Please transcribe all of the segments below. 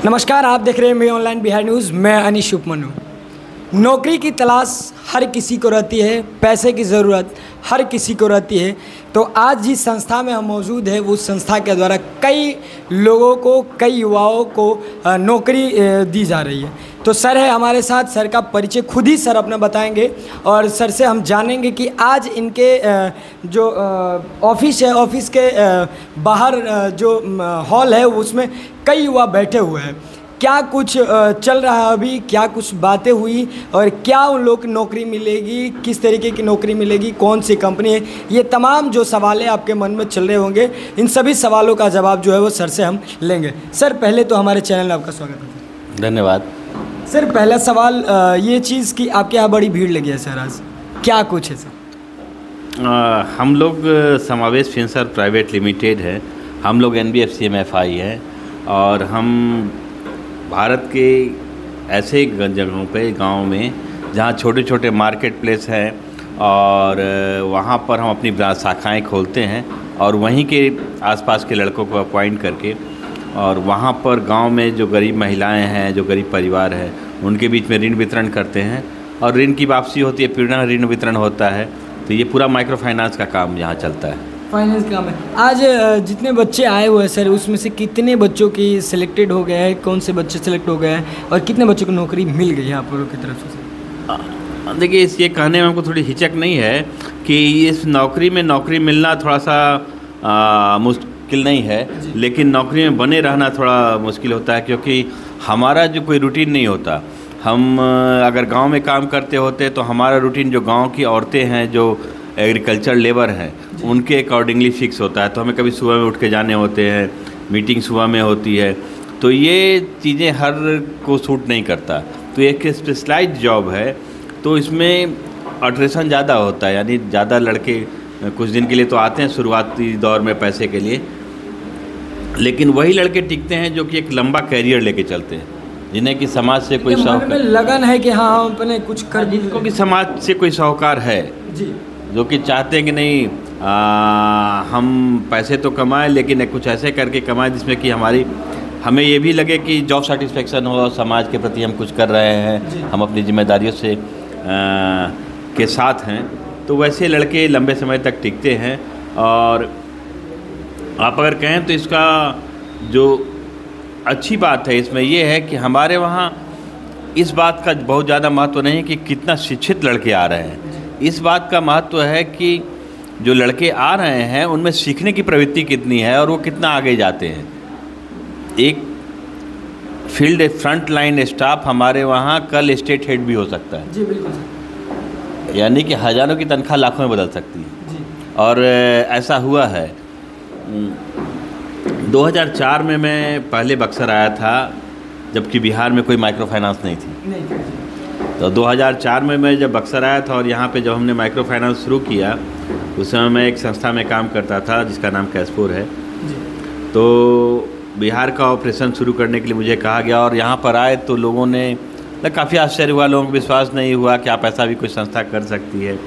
नमस्कार, आप देख रहे हैं मेरी ऑनलाइन बिहार न्यूज़। मैं अनिश उपमन्यु। नौकरी की तलाश हर किसी को रहती है, पैसे की ज़रूरत हर किसी को रहती है। तो आज जिस संस्था में हम मौजूद है, उस संस्था के द्वारा कई लोगों को, कई युवाओं को नौकरी दी जा रही है। तो सर है हमारे साथ, सर का परिचय खुद ही सर अपना बताएंगे और सर से हम जानेंगे कि आज इनके जो ऑफिस है, ऑफिस के बाहर जो हॉल है उसमें कई युवा बैठे हुए हैं। क्या कुछ चल रहा है अभी, क्या कुछ बातें हुई और क्या उन लोग को नौकरी मिलेगी, किस तरीके की नौकरी मिलेगी, कौन सी कंपनी है, ये तमाम जो सवाल आपके मन में चल रहे होंगे, इन सभी सवालों का जवाब जो है वो सर से हम लेंगे। सर पहले तो हमारे चैनल में आपका स्वागत है। धन्यवाद। सर पहला सवाल ये चीज़ कि आपके यहाँ बड़ी भीड़ लगी है सर, आज क्या कुछ है सर? हम लोग समावेश फिनसर्व प्राइवेट लिमिटेड है, हम लोग NBFC MFI है और हम भारत के ऐसे जगहों पे, गांव में जहाँ छोटे छोटे मार्केट प्लेस हैं और वहाँ पर हम अपनी शाखाएँ खोलते हैं और वहीं के आसपास के लड़कों को अपॉइंट करके और वहाँ पर गांव में जो गरीब महिलाएं हैं, जो गरीब परिवार है, उनके बीच में ऋण वितरण करते हैं और ऋण की वापसी होती है, पुनः ऋण वितरण होता है। तो ये पूरा माइक्रो फाइनेंस का काम यहाँ चलता है। फाइनेंस काम है। आज जितने बच्चे आए हुए हैं सर, उसमें से कितने बच्चों की सिलेक्टेड हो गए हैं, कौन से बच्चे सिलेक्ट हो गए हैं और कितने बच्चों को नौकरी मिल गई है आप लोगों की तरफ से? देखिए, ये कहने में हमको थोड़ी हिचक नहीं है कि इस नौकरी में नौकरी मिलना थोड़ा सा मुश्किल नहीं है, लेकिन नौकरी में बने रहना थोड़ा मुश्किल होता है क्योंकि हमारा जो कोई रूटीन नहीं होता। हम अगर गांव में काम करते होते तो हमारा रूटीन जो गांव की औरतें हैं, जो एग्रीकल्चर लेबर हैं, उनके अकॉर्डिंगली फिक्स होता है। तो हमें कभी सुबह में उठ के जाने होते हैं, मीटिंग सुबह में होती है, तो ये चीज़ें हर को सूट नहीं करता। तो एक स्पेशलाइज्ड जॉब है, तो इसमें अल्ट्रेशन ज़्यादा होता है, यानी ज़्यादा लड़के कुछ दिन के लिए तो आते हैं शुरुआती दौर में पैसे के लिए, लेकिन वही लड़के टिकते हैं जो कि एक लंबा कैरियर लेके चलते हैं, जिन्हें कि समाज से कोई मन में लगन है कि हाँ हम अपने कुछ कर, जिनको कि समाज से कोई साहूकार है जी, जो कि चाहते हैं कि नहीं हम पैसे तो कमाएं लेकिन कुछ ऐसे करके कमाएं जिसमें कि हमें ये भी लगे कि जॉब सेटिस्फेक्शन हो, समाज के प्रति हम कुछ कर रहे हैं, हम अपनी जिम्मेदारियों से के साथ हैं। तो वैसे लड़के लंबे समय तक टिकते हैं। और आप अगर कहें तो इसका जो अच्छी बात है इसमें यह है कि हमारे वहाँ इस बात का बहुत ज़्यादा महत्व नहीं है कि कितना शिक्षित लड़के आ रहे हैं। इस बात का महत्व है कि जो लड़के आ रहे हैं उनमें सीखने की प्रवृत्ति कितनी है और वो कितना आगे जाते हैं। एक फील्ड फ्रंट लाइन स्टाफ हमारे वहाँ कल स्टेट हेड भी हो सकता है जी, बिल्कुल, यानी कि हज़ारों की तनख्वाह लाखों में बदल सकती है जी। और ऐसा हुआ है। 2004 में मैं पहले बक्सर आया था, जबकि बिहार में कोई माइक्रो फाइनेंस नहीं थी। तो 2004 में मैं जब बक्सर आया था और यहाँ पे जब हमने माइक्रो फाइनेंस शुरू किया, उस समय मैं एक संस्था में काम करता था जिसका नाम कैशपोर है जी। तो बिहार का ऑपरेशन शुरू करने के लिए मुझे कहा गया और यहाँ पर आए तो लोगों ने काफ़ी आश्चर्य हुआ, लोगों को विश्वास नहीं हुआ कि आप ऐसा भी कोई संस्था कर सकती है।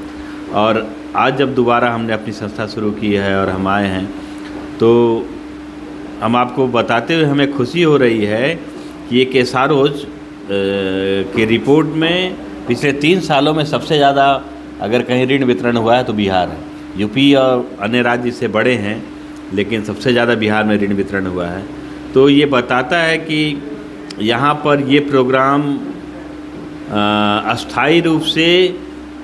और आज जब दोबारा हमने अपनी संस्था शुरू की है और हम आए हैं, तो हम आपको बताते हुए हमें खुशी हो रही है कि एक SROs के रिपोर्ट में पिछले 3 सालों में सबसे ज़्यादा अगर कहीं ऋण वितरण हुआ है तो बिहार है। यूपी और अन्य राज्य से बड़े हैं, लेकिन सबसे ज़्यादा बिहार में ऋण वितरण हुआ है। तो ये बताता है कि यहाँ पर ये प्रोग्राम अस्थायी रूप से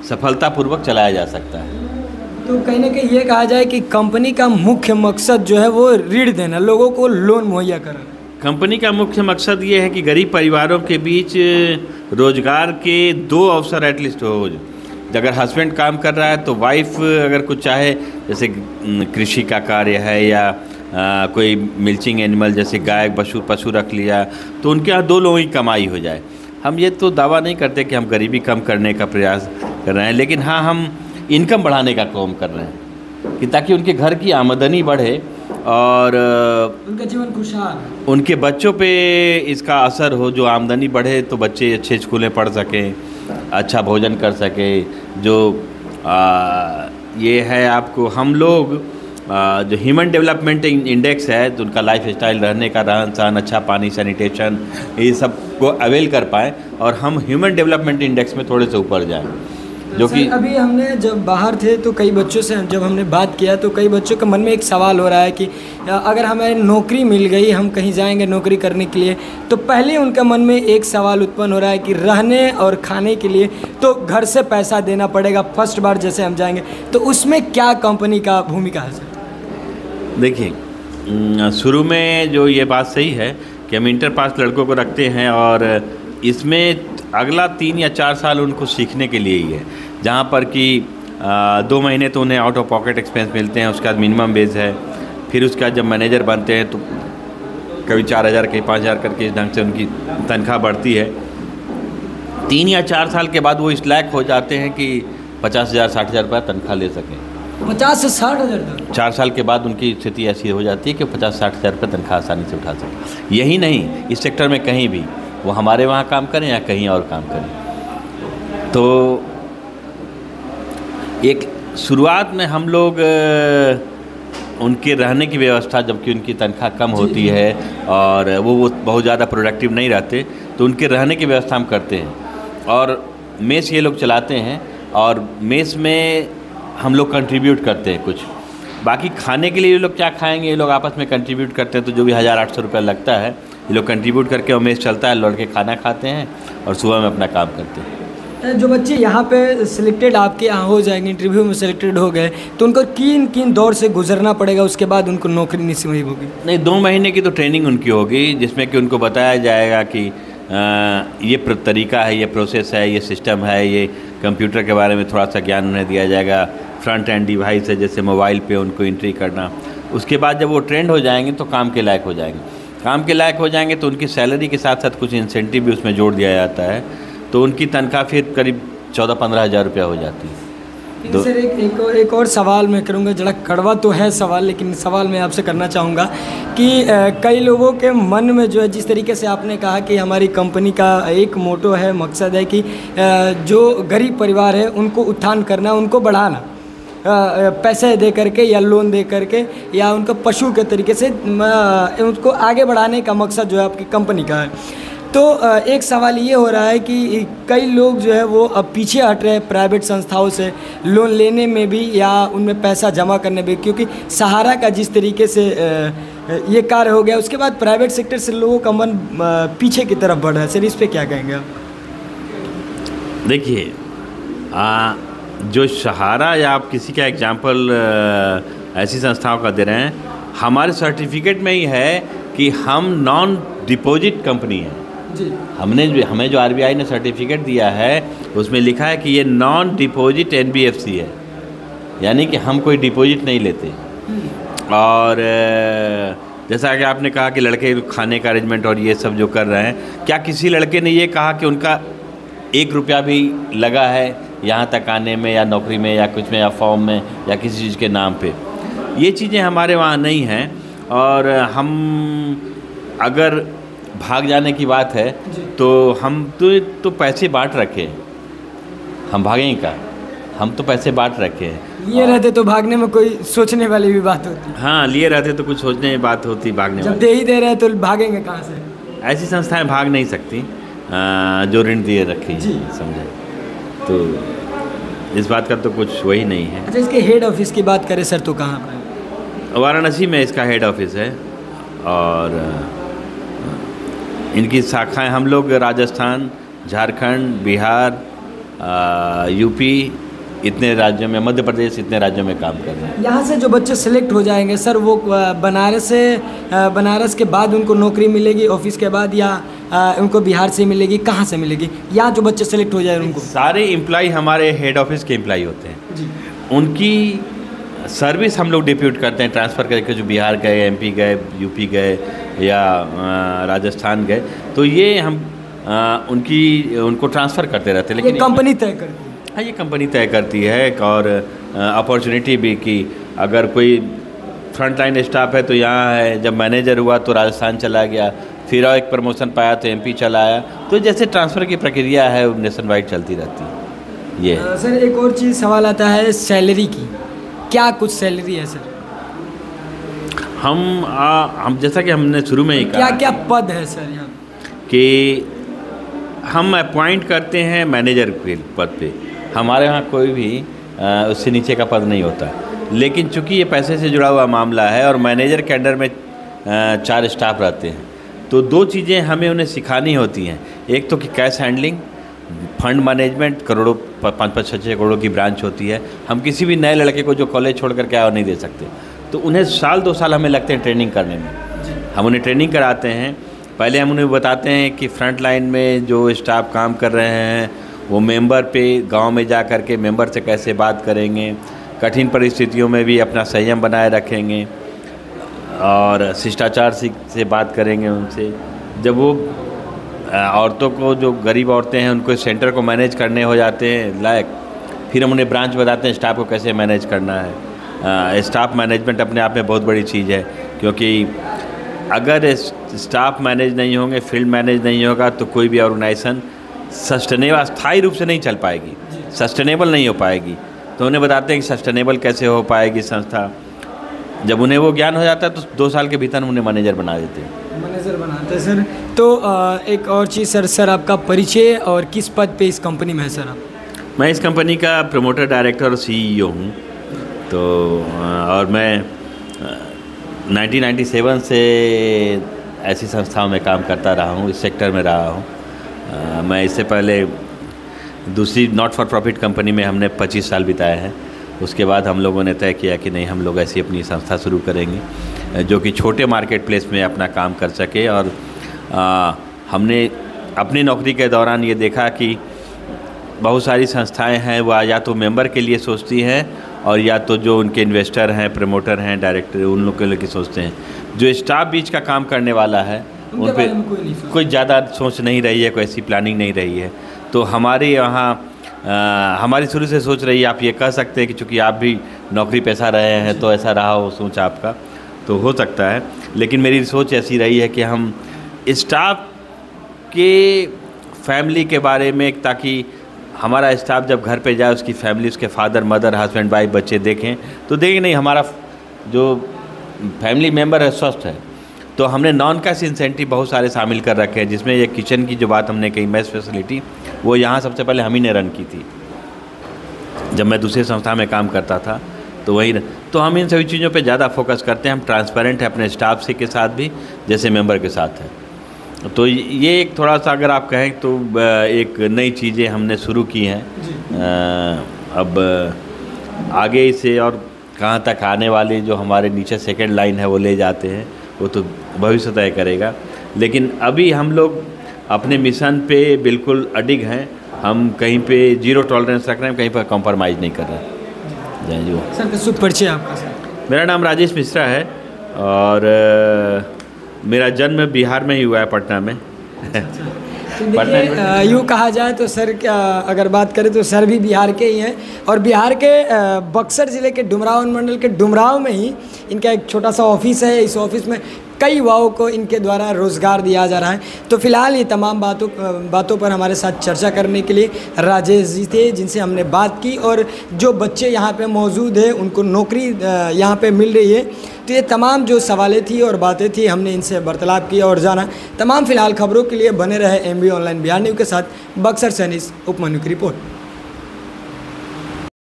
सफलतापूर्वक चलाया जा सकता है। तो कहीं ना कहीं ये कहा जाए कि कंपनी का मुख्य मकसद जो है वो ऋण देना, लोगों को लोन मुहैया कराना। कंपनी का मुख्य मकसद ये है कि गरीब परिवारों के बीच रोजगार के 2 अवसर एटलीस्ट हो। अगर हस्बैंड काम कर रहा है तो वाइफ अगर कुछ चाहे, जैसे कृषि का कार्य है या कोई मिल्चिंग एनिमल जैसे गाय पशु रख लिया, तो उनके यहाँ 2 लोगों की कमाई हो जाए। हम ये तो दावा नहीं करते कि हम गरीबी कम करने का प्रयास कर रहे हैं, लेकिन हाँ हम इनकम बढ़ाने का काम कर रहे हैं कि ताकि उनके घर की आमदनी बढ़े और उनका जीवन खुशहाल, उनके बच्चों पे इसका असर हो। जो आमदनी बढ़े तो बच्चे अच्छे स्कूलें पढ़ सकें, अच्छा भोजन कर सकें। जो ये है आपको, हम लोग जो ह्यूमन डेवलपमेंट इंडेक्स है, तो उनका लाइफ स्टाइल, रहने का रहन सहन, अच्छा पानी, सैनिटेशन, ये सब को अवेल कर पाएँ और हम ह्यूमन डेवलपमेंट इंडेक्स में थोड़े से ऊपर जाएँ, जो कि अभी हमने जब बाहर थे तो कई बच्चों से जब हमने बात किया तो कई बच्चों के मन में एक सवाल हो रहा है कि अगर हमें नौकरी मिल गई, हम कहीं जाएंगे नौकरी करने के लिए, तो पहले उनके मन में एक सवाल उत्पन्न हो रहा है कि रहने और खाने के लिए तो घर से पैसा देना पड़ेगा फर्स्ट बार जैसे हम जाएंगे, तो उसमें क्या कंपनी का भूमिका है सर? देखिए, शुरू में जो ये बात सही है कि हम इंटर पास लड़कों को रखते हैं और इसमें अगला 3 या 4 साल उनको सीखने के लिए ही है, जहाँ पर कि 2 महीने तो उन्हें आउट ऑफ पॉकेट एक्सपेंस मिलते हैं, उसके बाद मिनिमम वेज है, फिर उसके बाद जब मैनेजर बनते हैं तो कभी 4,000 कभी 5,000 करके इस ढंग से उनकी तनख्वाह बढ़ती है। 3 या 4 साल के बाद वो इस लायक हो जाते हैं कि 50,000 60,000 रुपये तनख्वाह ले सकें। 50 से 60,000 तक? 4 साल के बाद उनकी स्थिति ऐसी हो जाती है कि 50-60,000 रुपये तनख्वाह आसानी से उठा सकें। यही नहीं, इस सेक्टर में कहीं भी, वो हमारे वहाँ काम करें या कहीं और काम करें। तो एक शुरुआत में हम लोग उनके रहने की व्यवस्था, जबकि उनकी तनख्वाह कम होती है और वो बहुत ज़्यादा प्रोडक्टिव नहीं रहते, तो उनके रहने की व्यवस्था हम करते हैं और मेस ये लोग चलाते हैं और मेस में हम लोग कंट्रीब्यूट करते हैं कुछ। बाकी खाने के लिए ये लोग क्या खाएंगे, ये लोग आपस में कंट्रीब्यूट करते हैं, तो जो भी 1,000-800 रुपये लगता है ये लोग कंट्रीब्यूट करके और मेस चलता है, लौट के खाना खाते हैं और सुबह में अपना काम करते हैं। जो बच्चे यहाँ पे सिलेक्टेड आपके यहाँ हो जाएंगे, इंटरव्यू में सिलेक्टेड हो गए, तो उनको किन दौर से गुजरना पड़ेगा, उसके बाद उनको नौकरी नसीब होगी? नहीं, 2 महीने की तो ट्रेनिंग उनकी होगी, जिसमें कि उनको बताया जाएगा कि ये तरीका है, ये प्रोसेस है, ये सिस्टम है, ये कंप्यूटर के बारे में थोड़ा सा ज्ञान उन्हें दिया जाएगा, फ्रंट एंड डिवाइस है जैसे मोबाइल पे उनको एंट्री करना। उसके बाद जब वो ट्रेंड हो जाएंगे तो काम के लायक हो जाएंगे। काम के लायक हो जाएंगे तो उनकी सैलरी के साथ साथ कुछ इंसेंटिव भी उसमें जोड़ दिया जाता है, तो उनकी तनख्वाह फिर करीब 14-15 हज़ार रुपया हो जाती है। सर एक और सवाल मैं करूँगा, जरा कड़वा तो है सवाल, लेकिन सवाल मैं आपसे करना चाहूँगा कि कई लोगों के मन में जो है, जिस तरीके से आपने कहा कि हमारी कंपनी का एक मोटो है, मकसद है कि जो गरीब परिवार है उनको उत्थान करना, उनको बढ़ाना, पैसे दे करके या लोन दे करके या उनको पशु के तरीके से उनको आगे बढ़ाने का मकसद जो है आपकी कंपनी का है। तो एक सवाल ये हो रहा है कि कई लोग जो है वो अब पीछे हट रहे हैं प्राइवेट संस्थाओं से लोन लेने में भी या उनमें पैसा जमा करने में, क्योंकि सहारा का जिस तरीके से ये कार्य हो गया, उसके बाद प्राइवेट सेक्टर से लोगों का मन पीछे की तरफ बढ़ रहा है। सर इस पे क्या कहेंगे आप? देखिए, जो सहारा या आप किसी का एग्जाम्पल ऐसी संस्थाओं का दे रहे हैं, हमारे सर्टिफिकेट में ही है कि हम नॉन डिपॉजिट कंपनी है जी। हमें जो आरबीआई ने सर्टिफिकेट दिया है उसमें लिखा है कि ये नॉन डिपॉजिट एनबीएफसी है, यानी कि हम कोई डिपॉजिट नहीं लेते। और जैसा कि आपने कहा कि लड़के खाने का अरेंजमेंट और ये सब जो कर रहे हैं, क्या किसी लड़के ने ये कहा कि उनका 1 रुपया भी लगा है यहाँ तक आने में या नौकरी में या कुछ में या फॉर्म में या किसी चीज़ के नाम पे? ये चीज़ें हमारे वहाँ नहीं हैं। और हम अगर भाग जाने की बात है तो हम तो पैसे बांट रखे हैं, हम भागेंगे का? हम तो पैसे बांट रखे हैं। लिए रहते तो भागने में कोई सोचने वाली भी बात होती? हाँ, लिए रहते तो कुछ सोचने की बात होती, भागने जब दे ही दे रहे तो भागेंगे कहाँ से? ऐसी संस्थाएं भाग नहीं सकती जो ऋण दिए रखी, समझे? तो इस बात का तो कुछ वही नहीं है। अच्छा, इसके हेड ऑफिस की बात करें सर तो कहाँ पर? वाराणसी में इसका हेड ऑफिस है और इनकी शाखाएं हम लोग राजस्थान, झारखंड, बिहार, यूपी, इतने राज्यों में, मध्य प्रदेश, इतने राज्यों में काम कर रहे हैं। यहाँ से जो बच्चे सेलेक्ट हो जाएंगे सर, वो बनारस के बाद उनको नौकरी मिलेगी ऑफिस के बाद, या उनको बिहार से मिलेगी, कहाँ से मिलेगी? यहाँ जो बच्चे सेलेक्ट हो जाए उनको? सारे एम्प्लॉय हमारे हेड ऑफिस के एम्प्लॉय होते हैं जी। उनकी सर्विस हम लोग डिप्यूट करते हैं, ट्रांसफ़र करके, जो बिहार गए, एमपी गए, यूपी गए या राजस्थान गए, तो ये हम उनको ट्रांसफ़र करते रहते हैं। लेकिन कंपनी तय करती है? हाँ, ये कंपनी तय करती है। और अपॉर्चुनिटी भी कि अगर कोई फ्रंट लाइन स्टाफ है तो यहाँ है, जब मैनेजर हुआ तो राजस्थान चला गया, फिर एक प्रमोशन पाया तो एमपी चला आया, तो जैसे ट्रांसफ़र की प्रक्रिया है वो नेशन वाइड चलती रहती है। ये सर एक और चीज़ सवाल आता है सैलरी की, क्या कुछ सैलरी है सर? हम जैसा कि हमने शुरू में ही कहा, क्या क्या पद है सर यहाँ? कि हम अपॉइंट करते हैं मैनेजर के पद पे। हमारे यहाँ कोई भी उससे नीचे का पद नहीं होता, लेकिन चूंकि ये पैसे से जुड़ा हुआ मामला है और मैनेजर के अंडर में 4 स्टाफ रहते हैं, तो 2 चीज़ें हमें उन्हें सिखानी होती हैं। एक तो कि कैश हैंडलिंग, फंड मैनेजमेंट, करोड़ों 5-5, 6-6 करोड़ों की ब्रांच होती है। हम किसी भी नए लड़के को जो कॉलेज छोड़ कर के आया नहीं दे सकते, तो उन्हें साल 2 साल हमें लगते हैं ट्रेनिंग करने में। हम उन्हें ट्रेनिंग कराते हैं। पहले हम उन्हें बताते हैं कि फ्रंट लाइन में जो स्टाफ काम कर रहे हैं वो मेंबर पे गांव में जा कर के मेंबर से कैसे बात करेंगे, कठिन परिस्थितियों में भी अपना संयम बनाए रखेंगे और शिष्टाचार से बात करेंगे उनसे। जब वो औरतों को, जो गरीब औरतें हैं, उनको सेंटर को मैनेज करने हो जाते हैं लायक, फिर हम उन्हें ब्रांच बताते हैं स्टाफ को कैसे मैनेज करना है। स्टाफ मैनेजमेंट अपने आप में बहुत बड़ी चीज़ है, क्योंकि अगर स्टाफ मैनेज नहीं होंगे, फील्ड मैनेज नहीं होगा, तो कोई भी ऑर्गेनाइजेशन सस्टेनेबल, स्थायी रूप से नहीं चल पाएगी, सस्टेनेबल नहीं हो पाएगी। तो उन्हें बताते हैं कि सस्टेनेबल कैसे हो पाएगी संस्था। जब उन्हें वो ज्ञान हो जाता है तो 2 साल के भीतर उन्हें मैनेजर बना देते हैं। मैनेजर बनाते हैं सर। तो एक और चीज़ सर आपका परिचय और किस पद पे इस कंपनी में है सर आप? मैं इस कंपनी का प्रमोटर, डायरेक्टर और CEO हूँ। तो और मैं 1997 से ऐसी संस्थाओं में काम करता रहा हूँ, इस सेक्टर में रहा हूँ। मैं इससे पहले दूसरी नॉट फॉर प्रॉफिट कंपनी में हमने 25 साल बिताए हैं। उसके बाद हम लोगों ने तय किया कि नहीं, हम लोग ऐसी अपनी संस्था शुरू करेंगे जो कि छोटे मार्केट प्लेस में अपना काम कर सके। और हमने अपनी नौकरी के दौरान ये देखा कि बहुत सारी संस्थाएं हैं, वो या तो मेंबर के लिए सोचती हैं और या तो जो उनके इन्वेस्टर हैं, प्रमोटर हैं, डायरेक्टर, उन लोग के लिए सोचते हैं। जो स्टाफ बीच का काम करने वाला है उन पर कोई ज़्यादा सोच नहीं रही है, कोई ऐसी प्लानिंग नहीं रही है। तो हमारे यहाँ हमारी शुरू से सोच रही है, आप ये कह सकते हैं कि चूँकि आप भी नौकरी पेशा रहे हैं तो ऐसा रहा हो सोच आपका, तो हो सकता है। लेकिन मेरी सोच ऐसी रही है कि हम स्टाफ के फैमिली के बारे में, ताकि हमारा स्टाफ जब घर पे जाए उसकी फैमिली, उसके फादर मदर, हस्बैंड वाइफ, बच्चे देखें तो देखें नहीं हमारा जो फैमिली मेम्बर है स्वस्थ है। तो हमने नॉन कैश इंसेंटिव बहुत सारे शामिल कर रखे हैं, जिसमें ये किचन की जो बात हमने कही, मेस फैसिलिटी, वो यहाँ सबसे पहले हम ही ने रन की थी जब मैं दूसरी संस्था में काम करता था। तो वही, तो हम इन सभी चीज़ों पे ज़्यादा फोकस करते हैं। हम ट्रांसपेरेंट है अपने स्टाफ से के साथ भी, जैसे मेंबर के साथ है। तो ये एक थोड़ा सा अगर आप कहें तो एक नई चीज़ें हमने शुरू की हैं। अब आगे से और कहाँ तक आने वाली जो हमारे नीचे सेकेंड लाइन है वो ले जाते हैं, वो तो भविष्य तय करेगा। लेकिन अभी हम लोग अपने मिशन पे बिल्कुल अडिग हैं। हम कहीं पे 0 टॉलरेंस रख रहे हैं, कहीं पर कॉम्प्रोमाइज़ नहीं कर रहे हैं। जय जी। सर शुभ परिचय आपका सर? मेरा नाम राजेश मिश्रा है और मेरा जन्म बिहार में ही हुआ है, पटना में। यूँ कहा जाए तो सर क्या अगर बात करें तो सर भी बिहार के ही हैं और बिहार के बक्सर ज़िले के डुमराव मंडल के डुमराव में ही इनका एक छोटा सा ऑफिस है। इस ऑफिस में कई युवाओं को इनके द्वारा रोज़गार दिया जा रहा है। तो फिलहाल ये तमाम बातों पर हमारे साथ चर्चा करने के लिए राजेश जी थे, जिनसे हमने बात की। और जो बच्चे यहाँ पे मौजूद हैं उनको नौकरी यहाँ पे मिल रही है, तो ये तमाम जो सवालें थी और बातें थी हमने इनसे वार्तालाप किया और जाना। तमाम फिलहाल खबरों के लिए बने रहे MB ऑनलाइन बिहार न्यूज़ के साथ। बक्सर से अनीस उपमन्यु की रिपोर्ट।